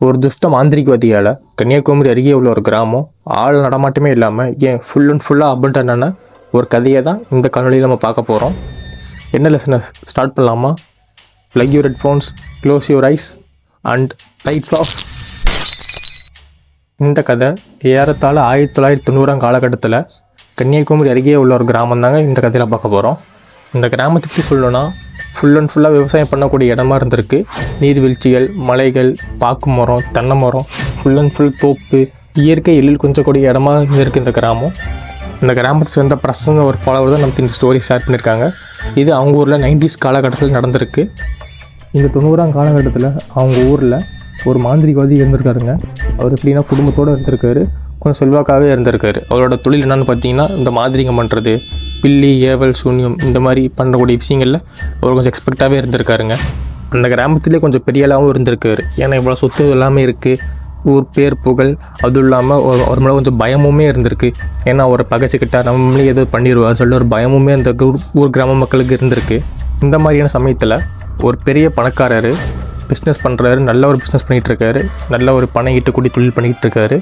ஒரு துஷ்ட மாந்திரிகவாதியால் கன்னியாகுமரி அருகே உள்ள ஒரு கிராமம் ஆள் நடமாட்டமே இல்லாமல் ஏன் ஃபுல் அண்ட் ஃபுல்லாக அபண்டனான ஒரு கதையை தான் இந்த காணொலியில் நம்ம பார்க்க போகிறோம். என்ன லெசனை ஸ்டார்ட் பண்ணலாமா? Plug your headphones, close your eyes and lights off. இந்த கதை ஏறத்தாழ 1990 காலகட்டத்தில் கன்னியாகுமரி அருகே உள்ள ஒரு கிராமம் தாங்க இந்த கதையில் பார்க்க போகிறோம். இந்த கிராமத்தை பற்றி சொல்லணும்னா ஃபுல் அண்ட் ஃபுல்லாக விவசாயம் பண்ணக்கூடிய இடமா இருந்திருக்கு. நீர்வீழ்ச்சிகள், மலைகள், பாக்கு மரம், தென்னை மரம், ஃபுல் அண்ட் ஃபுல் தோப்பு, இயற்கை எழில் கொஞ்சக்கூடிய இடமா இருந்திருக்கு இந்த கிராமம். இந்த கிராமத்தை சேர்ந்த பிரசங்க ஒரு ஃபாலோவர் தான் நமக்கு இந்த ஸ்டோரி ஷேர் பண்ணியிருக்காங்க. இது அவங்க ஊரில் 90s காலகட்டத்தில் நடந்திருக்கு. இந்த 90ஆம் காலகட்டத்தில் அவங்க ஊரில் ஒரு மாந்திரிகவாதி இருந்திருக்காருங்க. அவர் எப்படின்னா குடும்பத்தோடு இருந்திருக்காரு, கொஞ்சம் செல்வாக்காகவே இருந்திருக்காரு. அவரோட தொழில் என்னென்னு பார்த்தீங்கன்னா இந்த மாந்திரிகம் பண்ணுறது, பில்லி, ஏவல், சூன்யம் இந்த மாதிரி பண்ணக்கூடிய விஷயங்களில் அவர் கொஞ்சம் எக்ஸ்பெக்டாகவே இருந்திருக்காருங்க. அந்த கிராமத்திலே கொஞ்சம் பெரியளாகவும் இருந்திருக்காரு. ஏன்னா இவ்வளோ சொத்து எல்லாமே இருக்குது, ஊர் பேர் புகழ், அதுவும் இல்லாமல் ஒரு மேலே கொஞ்சம் பயமுமே இருந்திருக்கு. ஏன்னா அவரை பகைச்சிக்கிட்டா நம்மளே எதோ பண்ணிடுவார் சொல்லி ஒரு பயமுமே அந்த ஊர் கிராம மக்களுக்கு இருந்திருக்கு. இந்த மாதிரியான சமயத்தில் ஒரு பெரிய பணக்காரர் பிஸ்னஸ் பண்ணுறாரு, நல்ல ஒரு பிஸ்னஸ் பண்ணிகிட்ருக்காரு, நல்ல ஒரு பணம் ஈட்டு கூடி தொழில் பண்ணிக்கிட்டு இருக்காரு.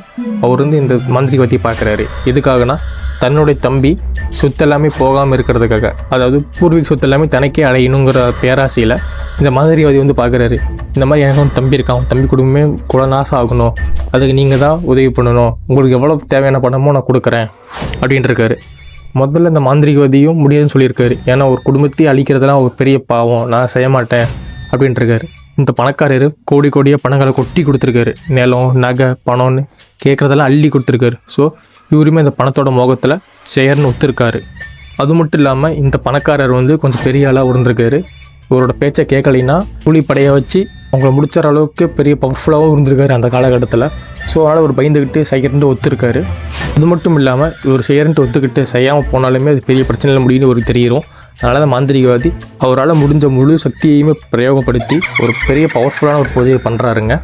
அவர் இந்த மாந்திரிகவாதியை பார்க்குறாரு. எதுக்காகனா தன்னுடைய தம்பி சொத்து எல்லாமே போகாமல் இருக்கிறதுக்காக, அதாவது பூர்வீக சொத்து எல்லாமே தனக்கே அடையணுங்கிற பேராசையில் இந்த மாந்திரிகவாதி பார்க்குறாரு. இந்த மாதிரி எனக்கு ஒரு தம்பி இருக்கான், தம்பி குடும்பமே குலநாசம் ஆகணும், அதுக்கு நீங்கள் தான் உதவி பண்ணணும், உங்களுக்கு எவ்வளோ தேவையான பணமோ நான் கொடுக்குறேன் அப்படின்ட்டுருக்காரு. முதல்ல இந்த மாந்திரிகவாதியும் முடியாதுன்னு சொல்லியிருக்காரு. ஏன்னா ஒரு குடும்பத்தையே அழிக்கிறதுலாம் ஒரு பெரிய பாவம், நான் செய்ய மாட்டேன் அப்படின்ட்டுருக்காரு. இந்த பணக்காரர் கோடி கோடியாக பணங்களை கொட்டி கொடுத்துருக்காரு. நிலம், நகை, பணம்னு கேட்குறதெல்லாம் அள்ளி கொடுத்துருக்காரு. ஸோ இவருமே இந்த பணத்தோட மோகத்தில் செயர்னு ஒத்துருக்காரு. அது மட்டும் இல்லாமல் இந்த பணக்காரர் கொஞ்சம் பெரிய ஆளாக இருந்திருக்காரு. இவரோட பேச்சை கேட்கலைன்னா கூலிப்படையை வச்சு அவங்கள முடிச்சுற அளவுக்கு பெரிய பவர்ஃபுல்லாகவும் இருந்திருக்காரு அந்த காலகட்டத்தில். ஸோ அதனால் ஒரு பயந்துக்கிட்டு செய்யறன்ட்டு ஒத்துருக்காரு. அது மட்டும் இல்லாமல் இவர் செய்யறன்ட்டு ஒத்துக்கிட்டு செய்யாமல் போனாலுமே அது பெரிய பிரச்சனையில் முடியும்னு ஒரு தெரியும். அதனால் தான் மாந்திரிகவாதி அவரால் முடிஞ்ச முழு சக்தியையுமே பிரயோகப்படுத்தி ஒரு பெரிய பவர்ஃபுல்லான ஒரு பூஜையை பண்ணுறாருங்க.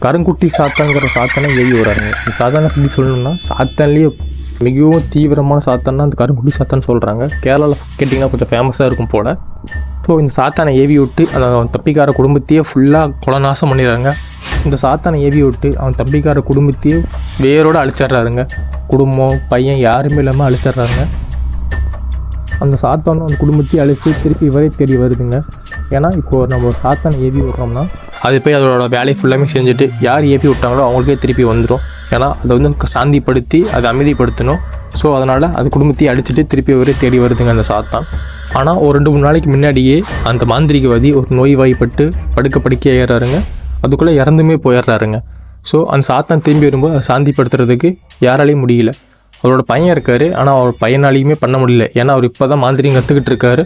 கருங்குட்டி சாத்தான்கிற சாத்தானை ஏவி வராருங்க. இந்த சாத்தானை பற்றி சொல்லணும்னா சாத்தான்லேயே மிகவும் தீவிரமான சாத்தான்னா அந்த கருங்குட்டி சாத்தான்னு சொல்கிறாங்க. கேரளாவில் கேட்டிங்கன்னா கொஞ்சம் ஃபேமஸாக இருக்கும் போல். ஸோ இந்த சாத்தானை ஏவி விட்டு அவன் தப்பிக்கார குடும்பத்தையே ஃபுல்லாக குலநாசம் பண்ணிடுறாங்க. இந்த சாத்தானை ஏவி விட்டு அவன் தம்பிக்கார குடும்பத்தையே வேரோடு அழிச்சிட்றாருங்க. குடும்பம், பையன் யாருமே இல்லாமல் அழிச்சிட்றாங்க. அந்த சாத்தானும் அந்த குடும்பத்தையும் அழித்து திருப்பி இவரே தேடி வருதுங்க. ஏன்னா இப்போது நம்ம ஒரு சாத்தானை ஏவி விட்றோம்னா அது போய் அதோட வேலையை ஃபுல்லாமே செஞ்சுட்டு யார் ஏவி விட்டாங்களோ அவங்களுக்கே திருப்பி வந்துடும். ஏன்னா அதை சாந்திப்படுத்தி அதை அமைதிப்படுத்தணும். ஸோ அதனால் அது குடும்பத்தையும் அழிச்சிட்டு திருப்பி இவரே தேடி வருதுங்க அந்த சாத்தான். ஆனால் ஒரு 2-3 நாளைக்கு முன்னாடியே அந்த மாந்திரிகவாதி ஒரு நோய்வாய்ப்பட்டு படுக்க ஏறாருங்க. அதுக்குள்ளே இறந்துமே போயிடுறாருங்க. ஸோ அந்த சாத்தான் திரும்பி வரும்போது அதை சாந்திப்படுத்துறதுக்கு யாராலையும் முடியல. அவரோட பையன் இருக்கார், ஆனால் அவர் பையனாலையுமே பண்ண முடியல. ஏன்னா அவர் இப்போ தான் மாந்திரிகம் கற்றுக்கிட்டு இருக்காரு.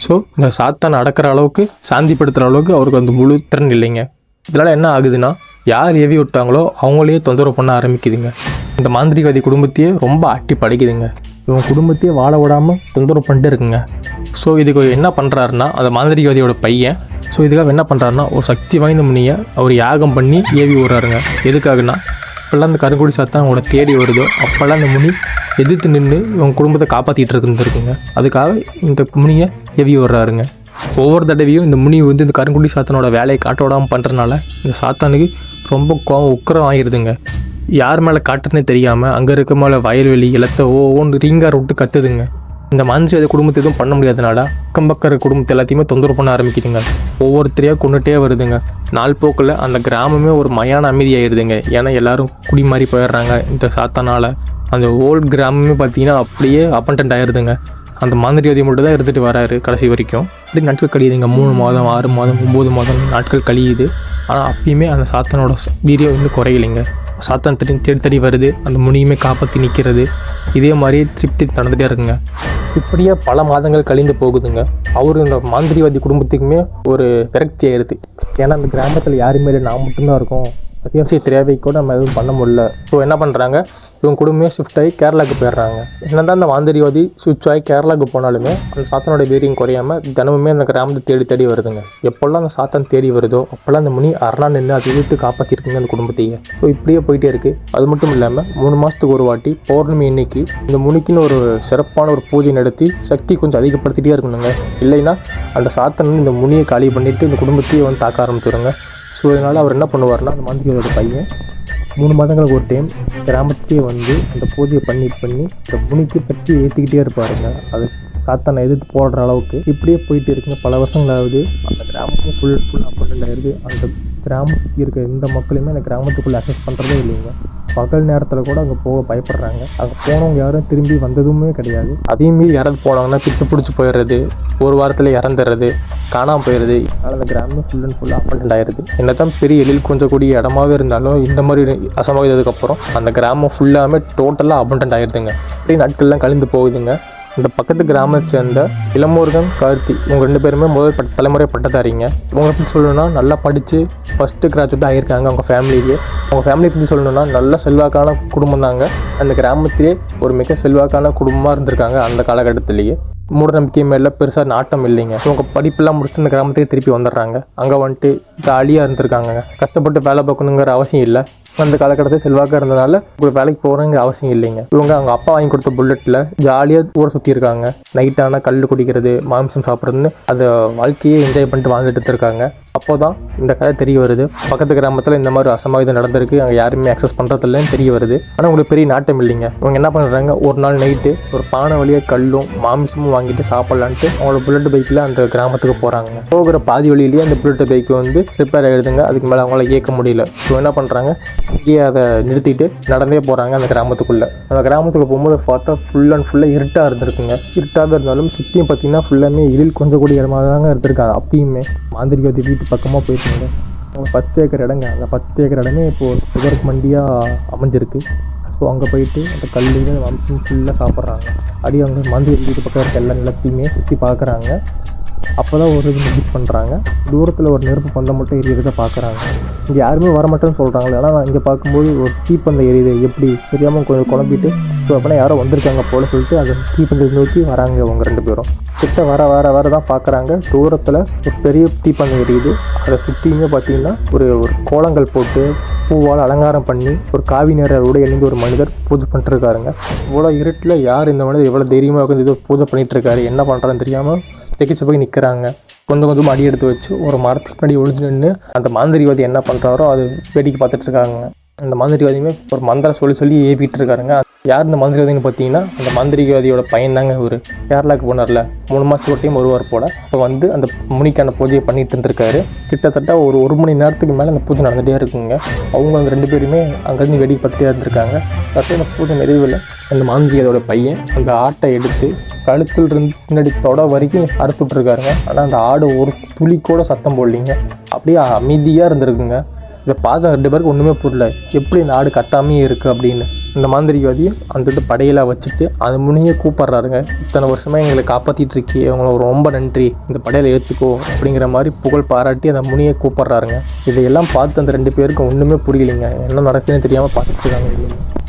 ஸோ இந்த சாத்தானை அடக்கிற அளவுக்கு, சாந்திப்படுத்துகிற அளவுக்கு அவருக்கு அந்த முழு திறன் இல்லைங்க. இதனால் என்ன ஆகுதுன்னா யார் ஏவி விட்டாங்களோ அவங்களையே தொந்தரவு பண்ண ஆரம்பிக்குதுங்க. இந்த மாந்திரிகவாதி குடும்பத்தையே ரொம்ப ஆட்டி படைக்குதுங்க. இவங்க குடும்பத்தையே வாழ விடாமல் தொந்தரவு பண்ணிட்டு இருக்குங்க. ஸோ இதுக்கு என்ன பண்ணுறாருன்னா அந்த மாந்திரிகவாதியோட பையன் இதுக்காக என்ன பண்ணுறாருன்னா ஒரு சக்தி வாய்ந்த முனியை அவர் யாகம் பண்ணி ஏவி விடுறாருங்க. எதுக்காகனா அப்போல்லாம் அந்த கருங்குடி சாத்தான் அவங்களோட தேடி வருதோ அப்போல்லாம் அந்த முனி எதிர்த்து நின்று இவங்க குடும்பத்தை காப்பாற்றிட்டு இருக்குங்க. அதுக்காக இந்த முனியை ஏவி விடுறாருங்க. ஒவ்வொரு தடவையும் இந்த முனி இந்த கருங்குடி சாத்தானோட வேலையை காட்ட விடாமல் பண்ணுறதுனால இந்த சாத்தானுக்கு ரொம்ப கோவம் ஆகிடுதுங்க. யார் மேலே காட்டுறதுனே தெரியாமல் அங்கே இருக்க மேலே வயல்வெளி இலத்தை ஒவ்வொன்று ரீங்கார விட்டு கத்துதுங்க. இந்த மாந்திரிகவாதி குடும்பத்தை எதுவும் பண்ண முடியாதனால அக்கம்பக்கிற குடும்பத்தை எல்லாத்தையுமே தொந்தரவு பண்ண ஆரம்பிக்குதுங்க. ஒவ்வொருத்தரையாக கொண்டுட்டே வருதுங்க. நாள் போக்கில் அந்த கிராமமே ஒரு மயான அமைதியாகிடுதுங்க. ஏன்னா எல்லோரும் குடி மாறி போயிடுறாங்க இந்த சாத்தானால். அந்த ஓல்டு கிராமமே பார்த்திங்கன்னா அப்படியே அப்பண்டன்ட் ஆகிடுதுங்க. அந்த மாந்திரிகவாதி மட்டும் தான் இருந்துட்டு வராரு கடைசி வரைக்கும். அப்படி நாட்கள் கழியுதுங்க. 3 மாதம், 6 மாதம், 9 மாதம் நாட்கள் கழியுது. ஆனால் அப்பயுமே அந்த சாத்தானோட வீரியம் குறையலைங்க. சாத்தான் தேடி வருது, அந்த முனியுமே காப்பாற்றி நிற்கிறது. இதே மாதிரியே திருப்தி நடந்துகிட்டே இருக்குங்க. இப்படியே பல மாதங்கள் கழிந்து போகுதுங்க. இந்த மாந்திரிகவாதி குடும்பத்துக்குமே ஒரு விரக்தி ஆயிடுது. ஏன்னா அந்த கிராமத்தில் யாருமே இல்லை, நான் மட்டும்தான் இருக்கோம், அத்தியாவசிய தேவை கூட நம்ம எதுவும் பண்ண முடியல. ஸோ என்ன பண்ணுறாங்க, இவங்க குடும்பமே ஷிஃப்ட் ஆகி கேரளாவுக்கு போயிடுறாங்க. என்ன தான் அந்த மாந்திரிகவாதி சுவிட்ச் ஆகி கேரளாவுக்கு போனாலுமே அந்த சாத்தானோட வீரியம் குறையாமல் தினமுமே அந்த கிராமத்தை தேடி வருதுங்க. எப்போல்லாம் அந்த சாத்தான் தேடி வருதோ அப்போல்லாம் அந்த முனி அரணா நின்று அதை எதிர்த்து காப்பாற்றிருக்குங்க அந்த குடும்பத்தையே. ஸோ இப்படியே போயிட்டே இருக்குது. அது மட்டும் இல்லாமல் 3 மாதத்துக்கு ஒரு வாட்டி பௌர்ணமி இன்னைக்கு இந்த முனிக்குன்னு ஒரு சிறப்பான ஒரு பூஜை நடத்தி சக்தி கொஞ்சம் அதிகப்படுத்திகிட்டே இருக்கணுங்க. இல்லைன்னா அந்த சாத்தான் இந்த முனியை காலி பண்ணிவிட்டு இந்த குடும்பத்தையே தாக்க ஆரம்பிச்சிடுங்க. ஸோ அதனால் அவர் என்ன பண்ணுவார்னா, அந்த மந்திரியோட பையன் 3 மாதங்களுக்கு ஒரு டைம் கிராமத்துக்கே வந்து அந்த பூஜையை பண்ணி அந்த முனிக்கு பற்றி ஏற்றிக்கிட்டே இருப்பாருங்க. அது சாத்தானை எதிர்த்து போடுற அளவுக்கு இப்படியே போயிட்டு இருக்குங்க. பல வருஷங்களாவது அந்த கிராமமும் ஃபுல் அப்பார்ட்மெண்ட் ஆயிடுது. அந்த கிராமம் சுற்றி இருக்க எந்த மக்களையுமே அந்த கிராமத்துக்குள்ளே அக்சஸ் பண்ணுறதே இல்லைங்க. பகல் நேரத்தில் கூட அங்கே போக பயப்படுறாங்க. அங்கே போனவங்க யாரும் திரும்பி வந்ததுமே கிடையாது. அதையும் மீறி யாராவது போனாங்கன்னா பித்து பிடிச்சி போயிடுறது, ஒரு வாரத்தில் இறந்துடுறது, காணாமல் போயிடுது. அதனால் அந்த கிராமம் ஃபுல்லாக அப்பார்ட்மெண்ட் ஆயிடுது. என்ன தான் பெரிய எழில் கொஞ்சம் கூடிய இடமாவே இருந்தாலும் இந்த மாதிரி அசம்பாவிதத்துக்கப்புறம் அந்த கிராமம் ஃபுல்லாமே டோட்டலாக அபாண்டன்ட் ஆகிடுதுங்க. அப்படியே நாட்கள்லாம் கழிந்து போகுதுங்க. இந்த பக்கத்து கிராமத்தை சேர்ந்த இளமுருகன், கார்த்தி இவங்க 2 பேருமே முதல் தலைமுறை பட்டதாரிங்க. இவங்களை பற்றி சொல்லணும்னா நல்லா படித்து ஃபஸ்ட்டு கிராஜுவேட் ஆகியிருக்காங்க அவங்க ஃபேமிலியிலேயே. அவங்க ஃபேமிலி பற்றி சொல்லணும்னா நல்ல செல்வாக்கான குடும்பம் தாங்க. அந்த கிராமத்திலே ஒரு மிக செல்வாக்கான குடும்பமாக இருந்திருக்காங்க அந்த காலகட்டத்திலேயே. மூட நம்பிக்கை மேலே பெருசாக நாட்டம் இல்லைங்க. இவங்க படிப்பெல்லாம் முடிச்சு இந்த கிராமத்துக்கு திருப்பி வந்துடுறாங்க. அங்கே வந்துட்டு ஜாலியாக இருந்திருக்காங்க. கஷ்டப்பட்டு வேலை பார்க்கணுங்கிற அவசியம் இல்லை. அந்த காலகட்டத்தில் செல்வாக்காக இருந்ததுனால ஒரு வேலைக்கு போகிறங்கிற அவசியம் இல்லைங்க. இவங்க அவங்க அப்பா வாங்கி கொடுத்த புல்லட்டில் ஜாலியாக ஊரை சுற்றி இருக்காங்க. நைட்டான கல் குடிக்கிறது, மாமிசம் சாப்பிட்றதுன்னு அந்த வாழ்க்கையை என்ஜாய் பண்ணிட்டு வாழ்ந்துட்டு இருக்காங்க. அப்போ தான் இந்த கதை தெரிய வருது. பக்கத்து கிராமத்தில் இந்த மாதிரி அசம்பாவிதம் நடந்திருக்கு, அங்கே யாருமே அக்சஸ் பண்ணுறதில்லன்னு தெரிய வருது. ஆனால் உங்களுக்கு பெரிய நாட்டம் இல்லைங்க. இவங்க என்ன பண்ணுறாங்க, ஒரு நாள் நைட்டு ஒரு பானை வழியாக கல்லும் மாமிசமும் வாங்கிட்டு சாப்பிட்லான்ட்டு அவங்களோட புல்லட் பைக்கில் அந்த கிராமத்துக்கு போகிறாங்க. போகிற பாதி வழியிலேயே அந்த புல்லட் பைக்கு வந்து ரிப்பேர் ஆகிடுதுங்க. அதுக்கு மேலே அவங்களால இயக்க முடியல. ஸோ என்ன பண்ணுறாங்க, இங்கேயே அதை நிறுத்திட்டு நடந்தே போகிறாங்க அந்த கிராமத்துக்குள்ளே. அந்த கிராமத்துக்குள்ளே போகும்போது பார்த்தா ஃபுல்லாக இருட்டாக இருந்திருக்குங்க. இருட்டாக இருந்தாலும் சுற்றியும் பார்த்தீங்கன்னா ஃபுல்லாமே எழில் கொஞ்சம் கூடிய இடமாக தாங்க இருந்திருக்காங்க. அப்பயுமே மாந்திரிகவாதி வீட்டு பக்கமாக போயிருக்காங்க. அவங்க 10 ஏக்கர் இடங்க. அந்த 10 ஏக்கர் இடமே இப்போது எதற்கு மண்டியாக அமைஞ்சிருக்கு. ஸோ அங்கே போயிட்டு அந்த கல்லையும் வம்சம் ஃபுல்லாக சாப்பிட்றாங்க. அப்படியே அவங்க மந்திரி வீட்டு பக்கம் இருக்க எல்லா நிலத்தையுமே சுற்றி பார்க்குறாங்க. அப்போ தான் ஒரு இது நோட்டீஸ் பண்ணுறாங்க. தூரத்தில் ஒரு நெருப்பு பந்தம் மட்டும் எரியறதை பார்க்குறாங்க. இங்கே யாருமே வரமாட்டேன்னு சொல்கிறாங்களே, ஆனால் நான் இங்கே பார்க்கும்போது ஒரு தீப்பந்தம் எரியுது, எப்படி தெரியாமல் கொஞ்சம் குழம்பிட்டு ஸோ அப்படின்னா யாரோ வந்திருக்காங்க போல சொல்லிட்டு அந்த தீப்பந்தத்தை நோக்கி வராங்க. அவங்க 2 பேரும் கிட்ட வர தான் பார்க்குறாங்க. தூரத்தில் ஒரு பெரிய தீப்பந்தம் எரியுது. அதை சுற்றியுமே பார்த்தீங்கன்னா ஒரு கோலங்கள் போட்டு பூவால் அலங்காரம் பண்ணி ஒரு காவி நேர உடை அணிந்து ஒரு மனிதர் பூஜை பண்ணிட்டுருக்காருங்க. இவ்வளோ இருட்டில் யார் இந்த மனிதர் எவ்வளோ தைரியமாக உட்காந்து ஏதோ பூஜை பண்ணிகிட்ருக்காரு, என்ன பண்ணுறான்னு தெரியாமல் திகைச்சு போய் நிற்கிறாங்க. கொஞ்சம் அடி எடுத்து வச்சு ஒரு மரத்துக்கு முன்னாடி ஒழிஞ்சு நின்று அந்த மாந்திரிவாதி என்ன பண்ணுறாரோ அது வேடிக்கை பார்த்துட்ருக்காங்க. அந்த மாந்திரிவாதியுமே ஒரு மந்திரம் சொல்லி ஏவிட்டு இருக்காருங்க. யார் இந்த மாந்திரிவாதின்னு பார்த்தீங்கன்னா அந்த மாந்திரிவாதியோட பையன் தாங்க. ஒரு கேரளாவுக்கு போனார்ல 3 மாதத்துக்கு ஒரு டைம் வருவார் போல். இப்போ வந்து அந்த முனிக்கான பூஜையை பண்ணிட்டு இருந்திருக்காரு. கிட்டத்தட்ட ஒரு 1 மணி நேரத்துக்கு மேலே அந்த பூஜை நடந்துகிட்டே இருக்குங்க. அவங்க அந்த 2 பேருமே அங்கேருந்து வேடிக்கை பார்த்துட்டே இருந்திருக்காங்க. ஃபஸ்ட்டு அந்த பூஜை நிறைவில் அந்த மாந்திரிவாதியோட பையன் அந்த ஆட்டை எடுத்து கழுத்தில் இருந்து பின்னாடி தொட வரைக்கும் அறுத்துட்ருக்காருங்க. ஆனால் அந்த ஆடு ஒரு துளி கூட சத்தம் போடலிங்க. அப்படியே அமைதியாக இருந்திருக்குங்க. இதை பார்த்து 2 பேருக்கு ஒன்றுமே புரியல, எப்படி இந்த ஆடு கத்தாமே இருக்குது அப்படின்னு. இந்த மாந்திரிகவாதி அந்த இது படையெல்லாம் வச்சுட்டு அந்த முனியை கூப்பிட்றாருங்க. இத்தனை வருஷமாக எங்களை காப்பாற்றிட்டு இருக்கே, உங்களுக்கு ரொம்ப நன்றி, இந்த படையில ஏற்றுக்கோ அப்படிங்கிற மாதிரி புகழ் பாராட்டி அந்த முனியை கூப்பிட்றாருங்க. இதையெல்லாம் பார்த்து அந்த 2 பேருக்கு ஒன்றுமே புரியலைங்க. என்ன நடக்குதுன்னு தெரியாமல் பார்த்துட்டு இருக்காங்க.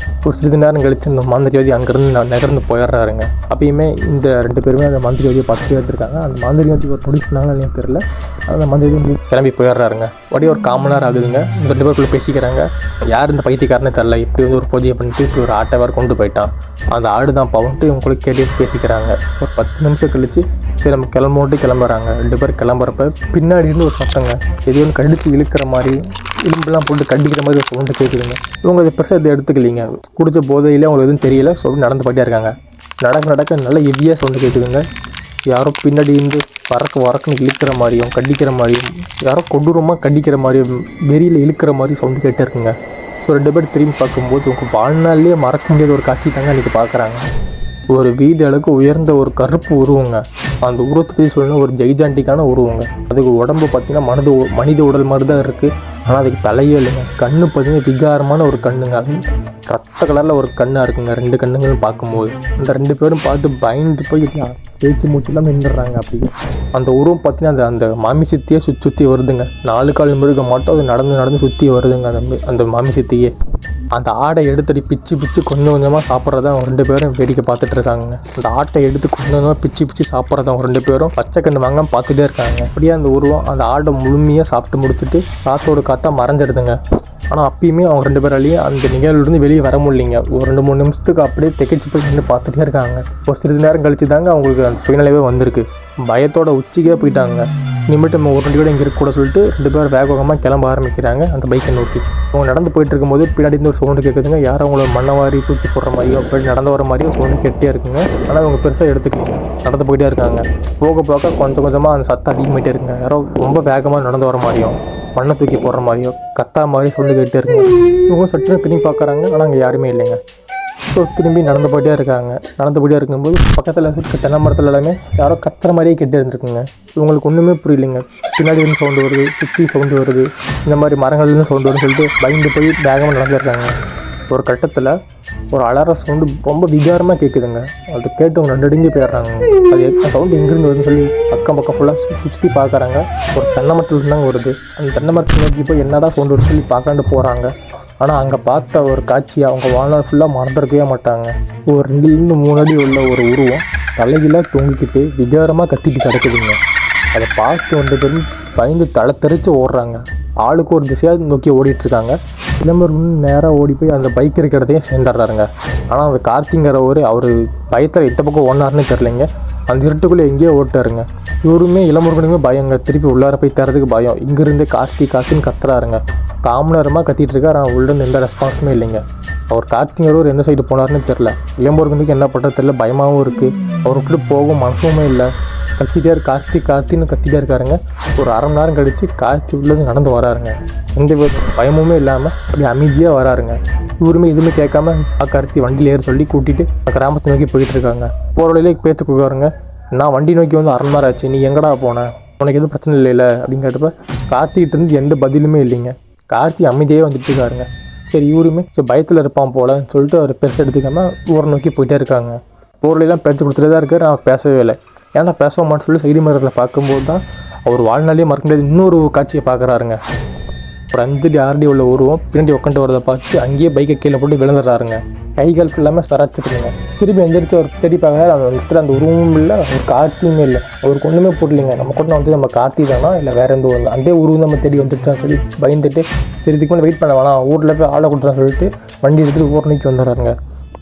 ஒரு சிறிது நேரம் கழித்து இந்த மாந்திரிவாதி அங்கேருந்து நகர்ந்து போயிடுறாருங்க. அப்பயுமே இந்த 2 பேருமே அந்த மாந்திரிவாதியை பார்த்துட்டே இருக்காங்க. அந்த மாந்திரிவாதி ஒரு நோட்டீஸ் பண்ணாங்களா இல்லையா தெரியல. அந்த மாந்திரிவாதி கிளம்பி போயிடுறாருங்க. அப்படியே ஒரு 1/4 மணி நேரம் ஆகுதுங்க. இந்த 2 பேருக்குள்ளே பேசிக்கிறாங்க. யார் இந்த பைத்தியக்காரனே தெரில, இப்படி வந்து ஒரு பூஜையை பண்ணிட்டு இப்படி ஒரு ஆட்டை வேறு கொண்டு போயிட்டான், அந்த ஆடு தான் பவன்ட்டு இவங்களுக்கு கேட்டு பேசிக்கிறாங்க. ஒரு 10 நிமிஷம் கழித்து சரி நம்ம கிளம்புறாங்க. 2 பேர் கிளம்புறப்ப பின்னாடி இருந்து ஒரு சத்தங்க, எது ஒன்று கடிச்சு இழுக்கிற மாதிரி, எலும்பெல்லாம் போட்டு கடிக்கிற மாதிரி ஒரு சவுண்டு கேட்குதுங்க. இவங்க அதை பெருசாக இதை எடுத்துக்கலிங்க. குடிச்ச போதையிலே அவங்களுக்கு எதுவும் தெரியல. சொல்லி நடந்து போயிட்டே இருக்காங்க. நடக்க நல்ல ஹெவியாக சவுண்டு கேட்குதுங்க. யாரோ பின்னாடி இருந்து வரக்குன்னு இழுக்கிற மாதிரியும் கடிக்கிற மாதிரியும், யாரோ கொடூரமாக கடிக்கிற மாதிரியும் வெறியில் இழுக்கிற மாதிரி சவுண்டு கேட்டே இருக்குங்க. ஸோ 2 பேர் திரும்பி பார்க்கும்போது உங்கள் வாழ்நாள்லேயே மறக்க முடியாத ஒரு காட்சி தாங்க அன்றைக்கி பார்க்குறாங்க. ஒரு வீடு அளவுக்கு உயர்ந்த ஒரு கருப்பு உருவங்க. அந்த உருவத்தை பற்றி சொல்லணும், ஒரு ஜெய்ஜாண்டிக்கான உருவங்க. அதுக்கு உடம்பு பார்த்திங்கன்னா மனித உடல் மாதிரி தான் இருக்குது. ஆனால் அதுக்கு தலையே இல்லைங்க. கண்ணு பார்த்திங்கன்னா விகாரமான ஒரு கண்ணுங்க. அது ரத்த கலரில் ஒரு கண்ணாக இருக்குங்க. 2 கண்ணுங்களும் பார்க்கும்போது அந்த 2 பேரும் பார்த்து பயந்து போய் பேச்சு மூச்செல்லாம் நின்றுடுறாங்க. அப்படி அந்த உருவம் பார்த்தீங்கன்னா அந்த மாமிசத்தையே சுற்றி வருதுங்க. 4 கால் மிருகம் மட்டும் அது நடந்து சுற்றி வருதுங்க. அந்த மாமிசத்தையே அந்த ஆடை எடுத்துடி பிச்சு கொஞ்சம் கொஞ்சமாக சாப்பிட்றத அவங்க 2 பேரும் வேடிக்கை பார்த்துட்டு இருக்காங்க. அந்த ஆட்டை எடுத்து கொஞ்சமாக பிச்சு சாப்பிட்றத அவங்க 2 பேரும் பச்சை கண்ணு வாங்கலாம் பார்த்துட்டே இருக்காங்க. அப்படியே அந்த உருவம் அந்த ஆடை முழுமையாக சாப்பிட்டு முடிச்சுட்டு காற்றா மறைஞ்சிடுதுங்க. ஆனால் அப்பயுமே அவங்க 2 பேராலையும் அந்த நிகழ்வுலேருந்து வெளியே வர முடியலைங்க. ஒரு 2-3 நிமிஷத்துக்கு அப்படியே திகைச்சு போய் நின்று பார்த்துட்டே இருக்காங்க. ஒரு சிறிது நேரம் கழிச்சு தாங்க அவங்களுக்கு அந்த சுயநிலைவே வந்திருக்கு. பயத்தோட உச்சிக்கே போயிட்டாங்க. இனிமேட்டு நம்ம ஒரு 2 கூட இங்கே இருக்கக்கூட சொல்லிட்டு 2 பேர் வேகமாக கிளம்ப ஆரம்பிக்கிறாங்க அந்த பைக்கை நோக்கி. அவங்க நடந்து போயிட்டு இருக்கும்போது பின்னாடி இருந்து ஒரு சவுண்டு கேட்குதுங்க. யாரும் அவங்கள மண்ணவாரி தூக்கி போடுற மாதிரியோ அப்படி நடந்து வர மாதிரியோ சவுண்டு கேட்டே இருக்குங்க. ஆனால் அவங்க பெருசாக எடுத்துக்கலிங்க. நடந்து போயிட்டே இருக்காங்க. போக போக கொஞ்சம் கொஞ்சமாக அந்த சத்தம் அதிகமாகிட்டே இருக்குங்க. யாரோ ரொம்ப வேகமாக நடந்து வர மாதிரியும் மண்ணை தூக்கி போடுற மாதிரியோ கத்தா மாதிரி சொல்லி கேட்டே இருக்குங்க. இவங்க சட்டுன்னு திரும்பி பார்க்குறாங்க. ஆனால் அங்கே யாருமே இல்லைங்க. ஸோ திரும்பி நடந்து போயிட்டே இருக்காங்க. நடந்து போயிட்டே இருக்கும்போது பக்கத்தில் இருக்க தென்னை மரத்தில் எல்லாமே யாரோ கத்துற மாதிரியே கேட்டே இருந்துருக்குங்க. இவங்களுக்கு ஒன்றுமே புரியலைங்க. பின்னாடி இருந்து சவுண்டு வருது, சுற்றி சவுண்டு வருது, இந்த மாதிரி மரங்கள்லேருந்து சவுண்டு வருதுன்னு சொல்லிட்டு பயந்து போய் வேகமாக நடந்துருக்காங்க. ஒரு கட்டத்தில் ஒரு அலற சவுண்டு ரொம்ப விகாரமாக கேட்குதுங்க. அது கேட்டு அவங்க 2 அடிஞ்சு போயிடுறாங்க. அது சவுண்டு எங்கேருந்து வருதுன்னு சொல்லி அக்கம் பக்கம் ஃபுல்லாக சுற்றி பார்க்குறாங்க. ஒரு தென்னை மரத்துலேருந்து தாங்க வருது. அந்த தென்னை மரத்தை நோக்கி போய் என்னடா சவுண்டு வருதுன்னு சொல்லி பார்க்கலான்ட்டு போகிறாங்க. ஆனால் அங்கே பார்த்த ஒரு காட்சியை அவங்க வாழ்நாள் ஃபுல்லாக மறந்துருக்கவே மாட்டாங்க. ஒரு 2-3 அடி உள்ள ஒரு உருவம் தலைகீழாக தொங்கிக்கிட்டு விகாரமாக கத்திட்டு கிடக்குதுங்க. அதை பார்த்து 2 பேரும் பயந்து தலை தெறிச்சு ஓடுறாங்க. ஆளுக்கு ஒரு திசையாக நோக்கி ஓடிட்டுருக்காங்க. இளம்பரம் நேராக ஓடி போய் அந்த பைக் இருக்கிற இடத்தையும் சேர்ந்துடுறாருங்க. ஆனால் அந்த கார்த்திங்கிறவர் அவர் பயத்தில் எந்த பக்கம் ஓடினாருன்னு தெரிலைங்க. அந்த இருட்டுக்குள்ளே எங்கேயோ ஓட்டாருங்க. இவருமே இளமுருகனுமே பயங்க. திருப்பி உள்ளார போய் தரதுக்கு பயம். இங்கேருந்தே கார்த்தின்னு கத்துறாருங்க. காமனரமாக கத்திட்டு இருக்கார். ஆனால் உள்ளேருந்து எந்த ரெஸ்பான்ஸுமே இல்லைங்க. அவர் கார்த்திங்கிறவர் எந்த சைடு போனார்னு தெரில. இளமுருகனுக்கு என்ன பண்ணுறது தெரில. பயமாகவும் இருக்குது. அவருக்குள்ளே போகும் மனசுமே இல்லை. கத்திட்டே கார்த்தின்னு கத்திட்டே இருக்காருங்க. ஒரு 1/2 மணி நேரம் கழித்து கார்த்தி உள்ளது நடந்து வராருங்க. எந்த பயமுமே இல்லாமல் அப்படியே அமைதியாக வராருங்க. இவருமே எதுவுமே கேட்காம கார்த்தி வண்டியில் ஏற சொல்லி கூட்டிகிட்டு கிராமத்தை நோக்கி போயிட்டு இருக்காங்க. போகிற வழியிலே பேச்சு கொடுக்குறாருங்க. நான் வண்டி நோக்கி வந்து 1/2 மணி நேரம் ஆச்சு, நீ எங்கடா போனேன், உனக்கு எதுவும் பிரச்சனை இல்லைல்ல அப்படின்னு கேட்டப்ப கார்த்திகிட்ட இருந்து எந்த பதிலுமே இல்லைங்க. கார்த்தி அமைதியே வந்துட்டு இருக்காருங்க. சரி இவருமே சரி பயத்தில் இருப்பான் போலன்னு சொல்லிட்டு அவர் பெருசாக எடுத்துக்காமல் ஊரை நோக்கி போயிட்டே இருக்காங்க. போர்லாம் பேச்சு கொடுத்துட்டே தான் இருக்கார். நான் பேசவே இல்லை. ஏன்னா பேச மாட்டேன்னு சொல்லி சைடு மிரரில் பார்க்கும்போது தான் அவர் வாழ்நாளையே மறக்க முடியாது இன்னொரு காட்சியை பார்க்குறாருங்க. ஒரு 5 அடி 6 அடி உள்ள உருவம் பின்னாடி உட்காந்து வரதை பார்த்து அங்கேயே பைக்கை கீழே போட்டு விழுந்துடுறாருங்க. கைகள் ஃபுல்லாமே சரைச்சிட்டுருங்க. திரும்பி எந்திரிச்சு அவர் தேடி பார்க்குறாரு. அந்த இடத்துல அந்த உருவமும் இல்லை, ஒரு கார்த்தியுமே இல்லை. அவருக்கு ஒன்றுமே போடலைங்க. நம்ம கூட வந்து நம்ம கார்த்தி தானா இல்லை வேறு எந்த ஊர் அந்த உருவம் நம்ம தேடி வந்துருச்சான்னு சொல்லி பயந்துட்டு சரி இதுக்கு மேலே வெயிட் பண்ண வேணாம், ஊரில் போய் ஆளை கொடுத்துறான்னு சொல்லிட்டு வண்டி எடுத்துகிட்டு ஊர் நோக்கி வந்துடுறாருங்க.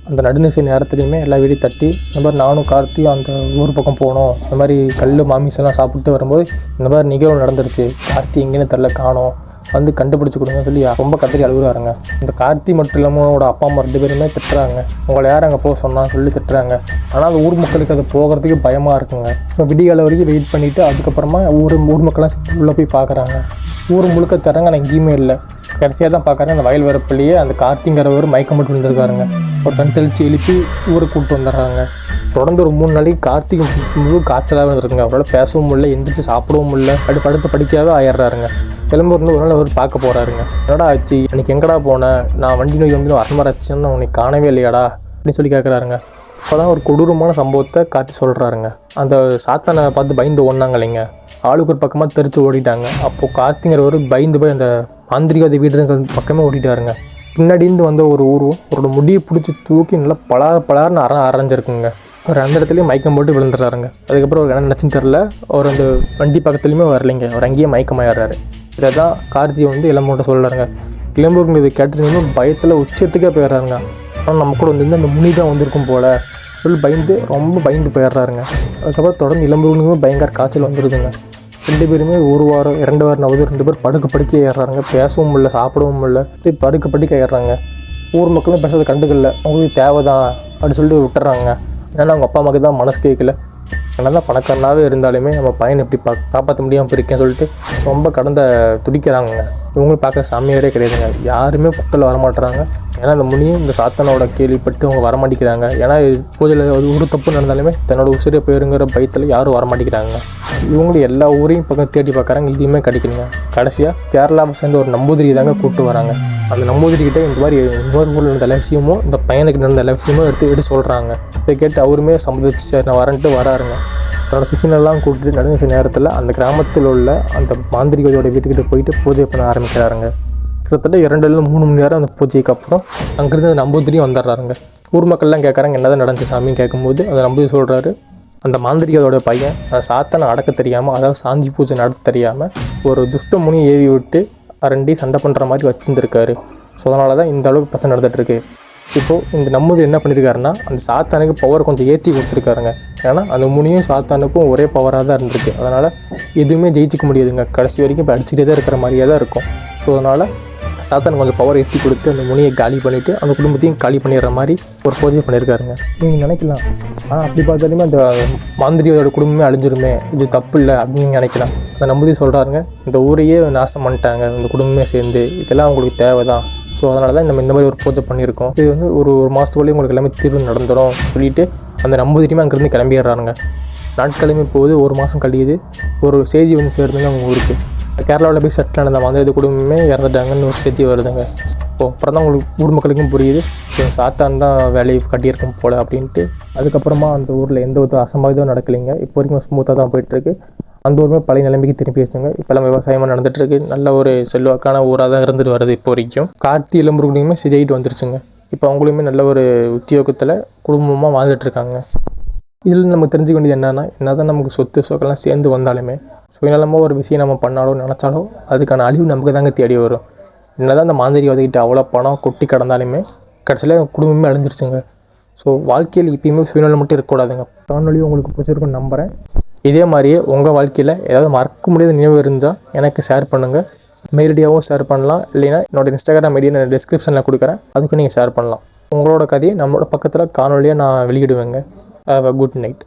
அந்த நடுநிசை நேரத்துலையுமே எல்லா வீடையும் தட்டி இந்த மாதிரி நானும் கார்த்தியும் அந்த ஊர் பக்கம் போனோம், இந்த மாதிரி கல் மாமிசெல்லாம் சாப்பிட்டு வரும்போது இந்த மாதிரி நிகழ்வு நடந்துருச்சு, கார்த்தி எங்கேன்னு தெரில காணோம், வந்து கண்டுபிடிச்சி கொடுங்கன்னு சொல்லி ரொம்ப கத்திரி அழுகுறாருங்க. இந்த கார்த்தி மட்டும் இல்லாமல் அவனோட அப்பா அம்மா 2 பேருமே திட்டுறாங்க. உங்களை யார் அங்கே போக சொன்னான்னு சொல்லி திட்டுறாங்க. ஆனால் அந்த ஊர் மக்களுக்கு அது போகிறதுக்கு பயமாக இருக்குங்க. ஸோ விடிகால வரைக்கும் வெயிட் பண்ணிவிட்டு அதுக்கப்புறமா ஊர் மக்கள்லாம் உள்ளே போய் பார்க்குறாங்க. ஊர் முழுக்க தராங்க, ஆனால் எங்கேயுமே இல்லை. கடைசியாக தான் பார்க்குறாங்க அந்த வயல் வரப்புலேயே அந்த கார்த்திங்கிறவர் மயக்கம் மட்டும் விழுந்திருக்காருங்க. ஒரு தண்ணி தெளித்து எழுப்பி ஊரை கூப்பிட்டு வந்துடுறாங்க. தொடர்ந்து ஒரு 3 நாளைக்கு கார்த்திகை முழு காய்ச்சலாக இருந்திருக்குங்க. அவரால் பேசவும் முடியல, எந்திரிச்சு சாப்பிடவும் முடியல, படுத்த படிக்காத ஆயிடுறாருங்க. கிளம்புறது ஒரு நாள் அவர் பார்க்க போகிறாருங்க. என்னடா ஆச்சு, அன்றைக்கி எங்கடா போனேன், நான் வண்டி நோய் வந்து 1/2 மணி நேரம் ஆச்சுன்னு உனக்கு காணவே இல்லையாடா அப்படின்னு சொல்லி கேட்குறாருங்க. அப்போ தான் ஒரு கொடூரமான சம்பவத்தை கார்த்தி சொல்கிறாருங்க. அந்த சாத்தானை பார்த்து பயந்து ஓடினாங்க இல்லைங்க, ஆளுக்கு ஒரு பக்கமாக தெரிச்சு ஓடிட்டாங்க. அப்போது கார்த்திங்கிறவர் பயந்து போய் அந்த மாந்திரிகாத வீடு பக்கமே ஓடிட்டாருங்க. பின்னாடிந்து வந்த ஒரு ஊரும் அவரோட முடியை பிடிச்சி தூக்கி நல்லா பலார்னு அரைஞ்சிருக்குங்க. அவர் அந்த இடத்துலையும் மயக்கம் போட்டு விழுந்துடுறாருங்க. அதுக்கப்புறம் அவர் என்ன நினச்சின்னு தெரில, அவர் அந்த வண்டி பக்கத்துலையுமே வரலைங்க, அவர் அங்கேயே மயக்கமாயிடுறாரு. இதை தான் கார்த்தியை வந்து இளம்பூர்கிட்ட சொல்கிறாருங்க. இளம்பூருக்கு இதை கேட்டுருந்தீங்கன்னா பயத்தில் உச்சத்துக்கே போயிடுறாருங்க. ஆனால் நம்ம கூட வந்து அந்த முனி தான் வந்திருக்கும் போல் சொல்லி ரொம்ப பயந்து போயிடுறாருங்க. அதுக்கப்புறம் தொடர்ந்து இளம்பூருக்குமே பயங்கர காய்ச்சல் வந்துடுதுங்க. 2 பேருமே 1 வாரம் 2 வாரம் 2 பேர் படுக்க ஏறுறாங்க. பேசவும் முடியல, சாப்பிடவும் முடியல, படுக்க ஏறுறாங்க. ஊர் மக்களும் பேசுறது கண்டுக்கல, அவங்களுக்கு தேவை தான் அப்படின்னு சொல்லிட்டு விட்டுறாங்க. ஏன்னா அவங்க அப்பா அம்மாவுக்கு தான் மனசு கேட்கல. அதனால தான் பணக்காரனாகவே இருந்தாலுமே நம்ம பையனை எப்படி காப்பாற்ற முடியாமல் இருக்கேன்னு சொல்லிட்டு ரொம்ப கடந்த துடிக்கிறாங்க. இவங்களும் பார்க்க சாமியாரே கிடையாதுங்க. யாருமே பக்கத்தில் வரமாட்டுறாங்க. ஏன்னா அந்த முனியும் இந்த சாத்தனோட கேள்விப்பட்டு அவங்க வரமாட்டேங்கிறாங்க. ஏன்னா பூஜையில் ஒரு தப்பு நடந்தாலுமே தன்னோட உசிரை போயிருங்கிற பயத்தில் யாரும் வரமாட்டேங்கிறாங்க. இவங்களும் எல்லா ஊரையும் பக்கம் தேடி பார்க்குறாங்க, இதுவுமே கிடைக்கணுங்க. கடைசியாக கேரளாவை சேர்ந்த ஒரு நம்பூதிரி தாங்க கூப்பிட்டு வராங்க. அந்த நம்பூதிரிக்கிட்ட இந்த மாதிரி ஊரில் நடந்த எல்லா விஷயமும் இந்த பையனுக்கு நடந்த எல்லா விஷயமும் எடுத்து சொல்கிறாங்க. இதை கேட்டு அவருமே சம்மதிச்சு சரி நான் வரேன்ட்டு வராருங்க. தன்னோட சிஷியனெல்லாம் கூப்பிட்டு நடுநிலை நேரத்தில் அந்த கிராமத்தில் உள்ள அந்த மாந்திரிகோட வீட்டுக்கிட்ட போயிட்டு பூஜை பண்ண ஆரம்பிக்கிறாருங்க. கிட்டத்தட்ட 2-3 மணி நேரம் அந்த பூஜைக்கு அப்புறம் அங்கேருந்து அந்த நம்பூதிரியும் வந்துடுறாருங்க. ஊர் மக்கள்லாம் கேட்குறாங்க என்னதான் நடந்துச்சு சாமின்னு கேட்கும்போது அந்த நம்பூதிரி சொல்கிறாரு, அந்த மாந்திரிகோட பையன் அந்த சாத்தனை அடக்க தெரியாமல், அதாவது சாந்தி பூஜை நடத்த தெரியாமல் ஒரு துஷ்ட முனியை ஏவி விட்டு அரண்டி சண்டை பண்ணுற மாதிரி வச்சுருந்துருக்காரு. ஸோ அதனால தான் இந்த அளவுக்கு பிரச்சனை நடந்துகிட்ருக்கு. இப்போது இந்த நம்பூதிரி என்ன பண்ணியிருக்காருன்னா அந்த சாத்தானுக்கு பவர் கொஞ்சம் ஏற்றி கொடுத்துருக்காருங்க. ஏன்னா அந்த முனியும் சாத்தானுக்கும் ஒரே பவராக தான் இருந்திருக்கு. அதனால் எதுவுமே ஜெயிச்சிக்க முடியாதுங்க. கடைசி வரைக்கும் இப்போ அடிச்சுக்கிட்டே தான் இருக்கிற மாதிரியே தான் இருக்கும். ஸோ அதனால் சாத்தான் கொஞ்சம் பவர் ஏற்றி கொடுத்து அந்த முனியை காலி பண்ணிவிட்டு அந்த குடும்பத்தையும் காலி பண்ணிடுற மாதிரி ஒரு பூஜை பண்ணியிருக்காருங்க. நீங்கள் நினைக்கலாம், ஆனால் அப்படி பார்த்தாலுமே அந்த மாந்திரியோட குடும்பமே அழிஞ்சிருமே, இது தப்பு இல்லை அப்படின்னு நினைக்கலாம். அந்த நம்பூதிரி சொல்கிறாருங்க, இந்த ஊரையே நாசம் பண்ணிட்டாங்க இந்த குடும்பமே சேர்ந்து, இதெல்லாம் அவங்களுக்கு தேவை தான். ஸோ அதனால தான் நம்ம இந்த மாதிரி ஒரு பூஜை பண்ணியிருக்கோம். இது வந்து ஒரு மாதத்துக்குள்ளேயே உங்களுக்கு எல்லாமே தீர்வு நடந்துடும் சொல்லிவிட்டு அந்த நம்பூதிரியுமே அங்கேருந்து கிளம்பிடுறாருங்க. நாட்களுமே போகுது, ஒரு மாதம் கழியுது. ஒரு செய்தி வந்து சேருதுங்க அவங்க ஊருக்கு. கேரளாவில் போய் செட்டில் ஆன அந்த மாந்திரி குடும்பமே இறந்துட்டாங்கன்னு ஒரு செய்தி வருதுங்க. அப்புறம் தான் உங்களுக்கு ஊர் மக்களுக்கும் புரியுது, சாத்தான் தான் வேலையை கட்டியிருக்கும் போல் அப்படின்ட்டு. அதுக்கப்புறமா அந்த ஊரில் எந்த ஒரு அசம்பாவிதம் நடக்கலைங்க. இப்போ வரைக்கும் ஸ்மூத்தாக தான் போயிட்டுருக்கு. அந்த ஊருமே பழைய நிலைமைக்கு திருப்பி வச்சுங்க. இப்போல்லாம் விவசாயமாக நடந்துகிட்ருக்கு. நல்ல ஒரு செல்வாக்கான ஊராக தான் இருந்துட்டு வருது இப்போ வரைக்கும். கார்த்தி இளம்புருகுடியுமே சிஜைட்டு வந்துருச்சுங்க. இப்போ அவங்களுமே நல்ல ஒரு உத்தியோகத்தில் குடும்பமாக வாழ்ந்துட்டுருக்காங்க. இதில் நமக்கு தெரிஞ்சுக்க வேண்டியது என்ன தான் நமக்கு சொத்து சொக்கெல்லாம் சேர்ந்து வந்தாலுமே சுயநலமாக ஒரு விஷயம் நம்ம பண்ணாலும் நினச்சாலும் அதுக்கான அழிவு நமக்கு தாங்க தேடி வரும். என்ன தான் அந்த மாந்திரிவாதிகிட்ட அவ்வளோ பணம் கொட்டி கிடந்தாலுமே கடைசியில் குடும்பமே அழிஞ்சிருச்சுங்க. ஸோ வாழ்க்கையில் எப்பயுமே சுயநலம் மட்டும் இருக்கக்கூடாதுங்க. காணொலி உங்களுக்கு பிடிச்சிருக்குன்னு நம்புகிறேன். இதே மாதிரியே உங்கள் வாழ்க்கையில் ஏதாவது மறக்க முடியாத நினைவு இருந்தால் எனக்கு ஷேர் பண்ணுங்கள். மெயிலடியாகவும் ஷேர் பண்ணலாம், இல்லைன்னா என்னோடய இன்ஸ்டாகிராம் ஐடியை நான் டிஸ்கிரிப்ஷனில் கொடுக்குறேன், அதுக்கு நீங்கள் ஷேர் பண்ணலாம். உங்களோட கதையை நம்மளோட பக்கத்தில் காணொலியாக நான் வெளியிடுவேங்க. Have a good night.